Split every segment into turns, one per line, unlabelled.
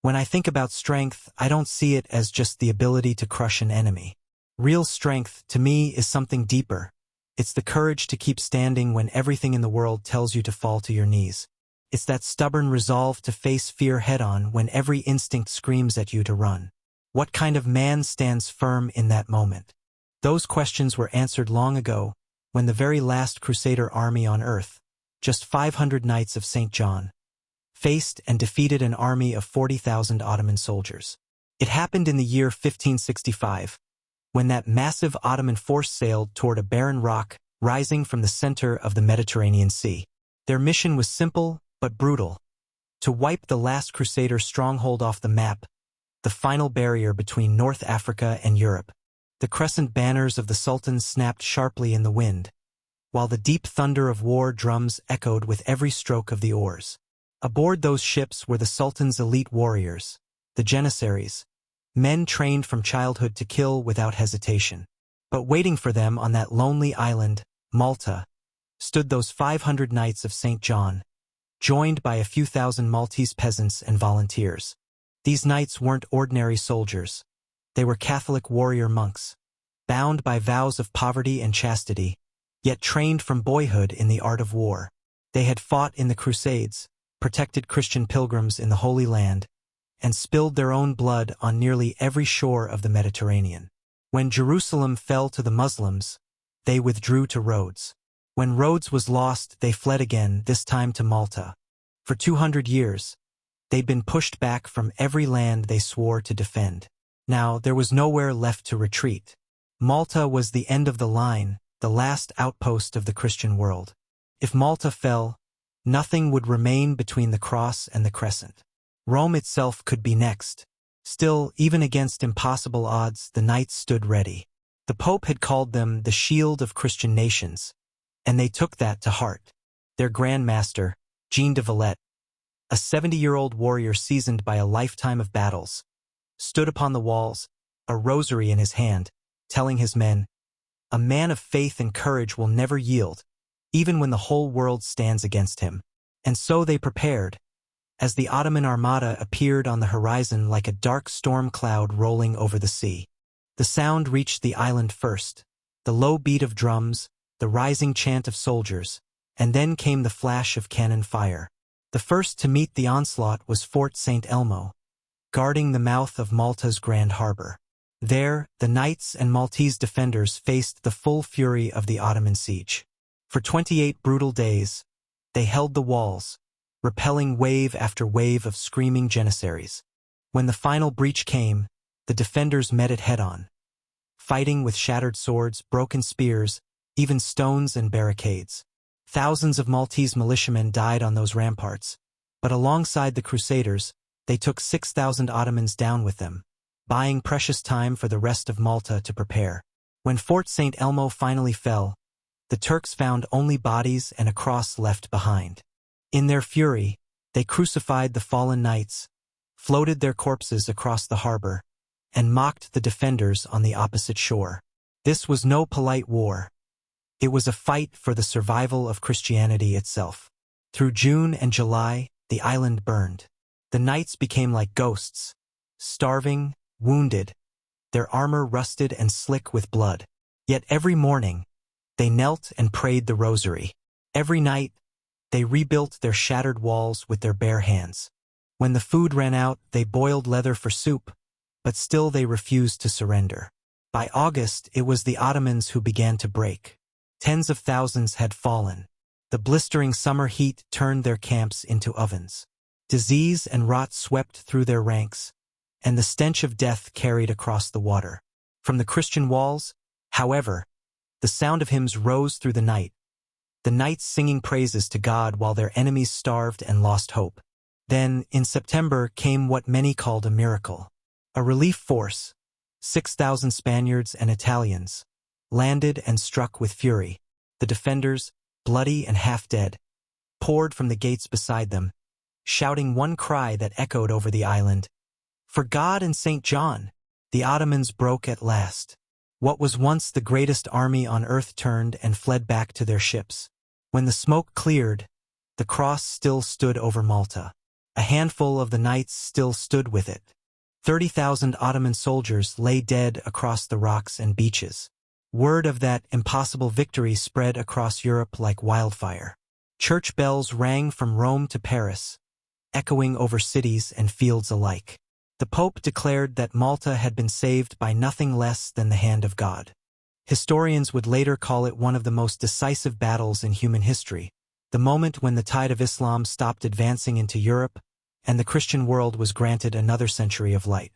When I think about strength, I don't see it as just the ability to crush an enemy. Real strength, to me, is something deeper. It's the courage to keep standing when everything in the world tells you to fall to your knees. It's that stubborn resolve to face fear head-on when every instinct screams at you to run. What kind of man stands firm in that moment? Those questions were answered long ago, when the very last Crusader army on earth, just 500 Knights of St. John, faced and defeated an army of 40,000 Ottoman soldiers. It happened in the year 1565, when that massive Ottoman force sailed toward a barren rock rising from the center of the Mediterranean Sea. Their mission was simple but brutal: to wipe the last Crusader stronghold off the map, the final barrier between North Africa and Europe. The crescent banners of the sultans snapped sharply in the wind, while the deep thunder of war drums echoed with every stroke of the oars. Aboard those ships were the sultan's elite warriors, the Janissaries, men trained from childhood to kill without hesitation. But waiting for them on that lonely island, Malta, stood those 500 Knights of St. John, joined by a few thousand Maltese peasants and volunteers. These knights weren't ordinary soldiers. They were Catholic warrior monks, bound by vows of poverty and chastity, yet trained from boyhood in the art of war. They had fought in the Crusades, protected Christian pilgrims in the Holy Land, and spilled their own blood on nearly every shore of the Mediterranean. When Jerusalem fell to the Muslims, they withdrew to Rhodes. When Rhodes was lost, they fled again, this time to Malta. For 200 years, they'd been pushed back from every land they swore to defend. Now, there was nowhere left to retreat. Malta was the end of the line, the last outpost of the Christian world. If Malta fell, nothing would remain between the cross and the crescent. Rome itself could be next. Still, even against impossible odds, the knights stood ready. The Pope had called them the shield of Christian nations, and they took that to heart. Their Grand Master, Jean de Valette, a 70-year-old warrior seasoned by a lifetime of battles, stood upon the walls, a rosary in his hand, telling his men, "A man of faith and courage will never yield, even when the whole world stands against him." And so they prepared, as the Ottoman Armada appeared on the horizon like a dark storm cloud rolling over the sea. The sound reached the island first, the low beat of drums, the rising chant of soldiers, and then came the flash of cannon fire. The first to meet the onslaught was Fort St. Elmo, guarding the mouth of Malta's Grand Harbor. There, the knights and Maltese defenders faced the full fury of the Ottoman siege. For 28 brutal days, they held the walls, repelling wave after wave of screaming Janissaries. When the final breach came, the defenders met it head-on, fighting with shattered swords, broken spears, even stones and barricades. Thousands of Maltese militiamen died on those ramparts, but alongside the Crusaders, they took 6,000 Ottomans down with them, buying precious time for the rest of Malta to prepare. When Fort St. Elmo finally fell, the Turks found only bodies and a cross left behind. In their fury, they crucified the fallen knights, floated their corpses across the harbor, and mocked the defenders on the opposite shore. This was no polite war. It was a fight for the survival of Christianity itself. Through June and July, the island burned. The knights became like ghosts, starving, wounded, their armor rusted and slick with blood. Yet every morning, they knelt and prayed the rosary. Every night, they rebuilt their shattered walls with their bare hands. When the food ran out, they boiled leather for soup, but still they refused to surrender. By August, it was the Ottomans who began to break. Tens of thousands had fallen. The blistering summer heat turned their camps into ovens. Disease and rot swept through their ranks, and the stench of death carried across the water. From the Christian walls, however, the sound of hymns rose through the night, the knights singing praises to God while their enemies starved and lost hope. Then, in September, came what many called a miracle. A relief force, 6,000 Spaniards and Italians, landed and struck with fury. The defenders, bloody and half-dead, poured from the gates beside them, shouting one cry that echoed over the island. "For God and St. John!" The Ottomans broke at last. What was once the greatest army on earth turned and fled back to their ships. When the smoke cleared, the cross still stood over Malta. A handful of the knights still stood with it. 30,000 Ottoman soldiers lay dead across the rocks and beaches. Word of that impossible victory spread across Europe like wildfire. Church bells rang from Rome to Paris, echoing over cities and fields alike. The Pope declared that Malta had been saved by nothing less than the hand of God. Historians would later call it one of the most decisive battles in human history, the moment when the tide of Islam stopped advancing into Europe and the Christian world was granted another century of light.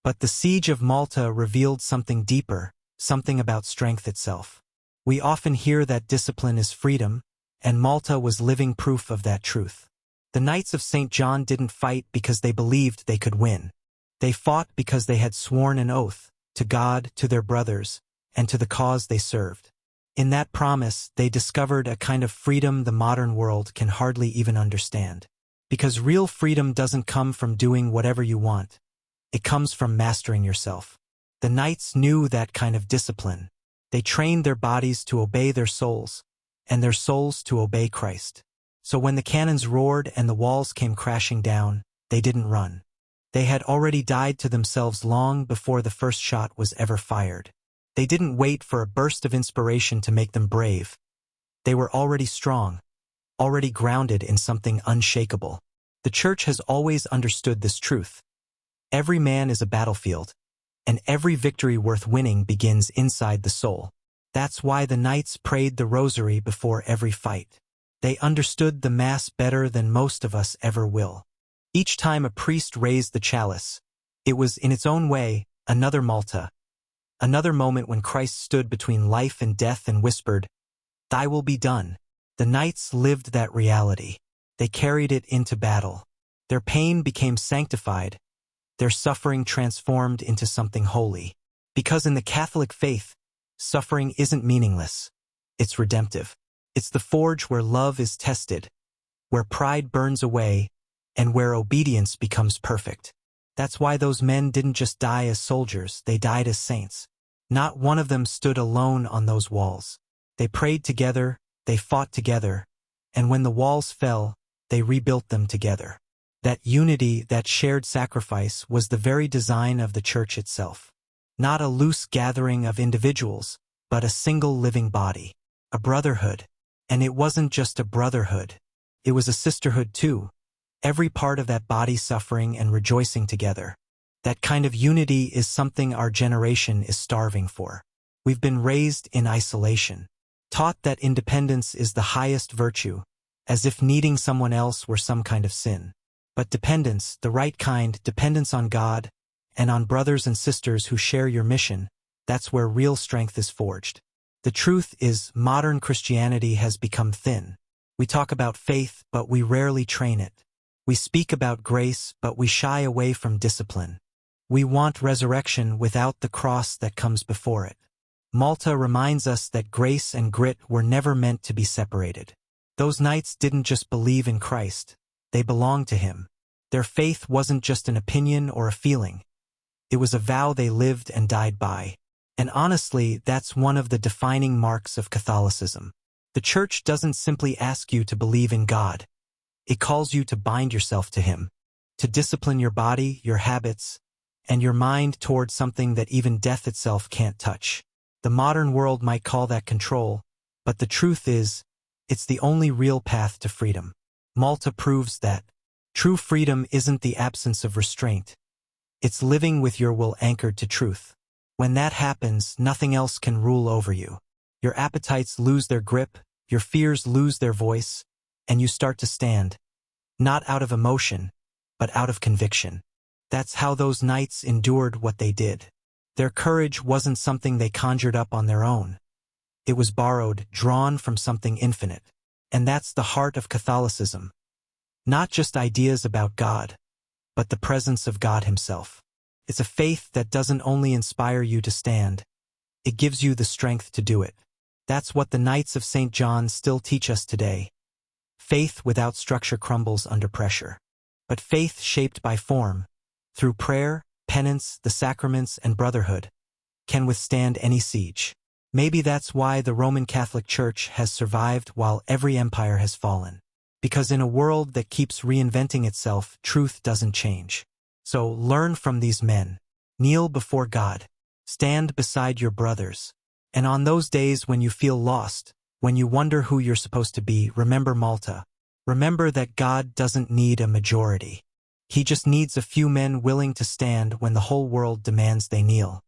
But the Siege of Malta revealed something deeper, something about strength itself. We often hear that discipline is freedom, and Malta was living proof of that truth. The Knights of St. John didn't fight because they believed they could win. They fought because they had sworn an oath, to God, to their brothers, and to the cause they served. In that promise, they discovered a kind of freedom the modern world can hardly even understand. Because real freedom doesn't come from doing whatever you want. It comes from mastering yourself. The knights knew that kind of discipline. They trained their bodies to obey their souls, and their souls to obey Christ. So when the cannons roared and the walls came crashing down, they didn't run. They had already died to themselves long before the first shot was ever fired. They didn't wait for a burst of inspiration to make them brave. They were already strong, already grounded in something unshakable. The Church has always understood this truth. Every man is a battlefield, and every victory worth winning begins inside the soul. That's why the knights prayed the rosary before every fight. They understood the Mass better than most of us ever will. Each time a priest raised the chalice, it was, in its own way, another Malta, another moment when Christ stood between life and death and whispered, "Thy will be done." The knights lived that reality. They carried it into battle. Their pain became sanctified, their suffering transformed into something holy. Because in the Catholic faith, suffering isn't meaningless. It's redemptive. It's the forge where love is tested, where pride burns away, and where obedience becomes perfect. That's why those men didn't just die as soldiers, they died as saints. Not one of them stood alone on those walls. They prayed together, they fought together, and when the walls fell, they rebuilt them together. That unity, that shared sacrifice, was the very design of the Church itself. Not a loose gathering of individuals, but a single living body. A brotherhood. And it wasn't just a brotherhood. It was a sisterhood too. Every part of that body suffering and rejoicing together. That kind of unity is something our generation is starving for. We've been raised in isolation, taught that independence is the highest virtue, as if needing someone else were some kind of sin. But dependence, the right kind, dependence on God, and on brothers and sisters who share your mission, that's where real strength is forged. The truth is, modern Christianity has become thin. We talk about faith, but we rarely train it. We speak about grace, but we shy away from discipline. We want resurrection without the cross that comes before it. Malta reminds us that grace and grit were never meant to be separated. Those knights didn't just believe in Christ, they belonged to Him. Their faith wasn't just an opinion or a feeling. It was a vow they lived and died by. And honestly, that's one of the defining marks of Catholicism. The Church doesn't simply ask you to believe in God. It calls you to bind yourself to Him, to discipline your body, your habits, and your mind toward something that even death itself can't touch. The modern world might call that control, but the truth is, it's the only real path to freedom. Malta proves that true freedom isn't the absence of restraint. It's living with your will anchored to truth. When that happens, nothing else can rule over you. Your appetites lose their grip, your fears lose their voice, and you start to stand, not out of emotion, but out of conviction. That's how those knights endured what they did. Their courage wasn't something they conjured up on their own. It was borrowed, drawn from something infinite. And that's the heart of Catholicism. Not just ideas about God, but the presence of God Himself. It's a faith that doesn't only inspire you to stand, it gives you the strength to do it. That's what the Knights of St. John still teach us today. Faith without structure crumbles under pressure. But faith shaped by form, through prayer, penance, the sacraments, and brotherhood, can withstand any siege. Maybe that's why the Roman Catholic Church has survived while every empire has fallen. Because in a world that keeps reinventing itself, truth doesn't change. So learn from these men. Kneel before God. Stand beside your brothers. And on those days when you feel lost, when you wonder who you're supposed to be, remember Malta. Remember that God doesn't need a majority. He just needs a few men willing to stand when the whole world demands they kneel.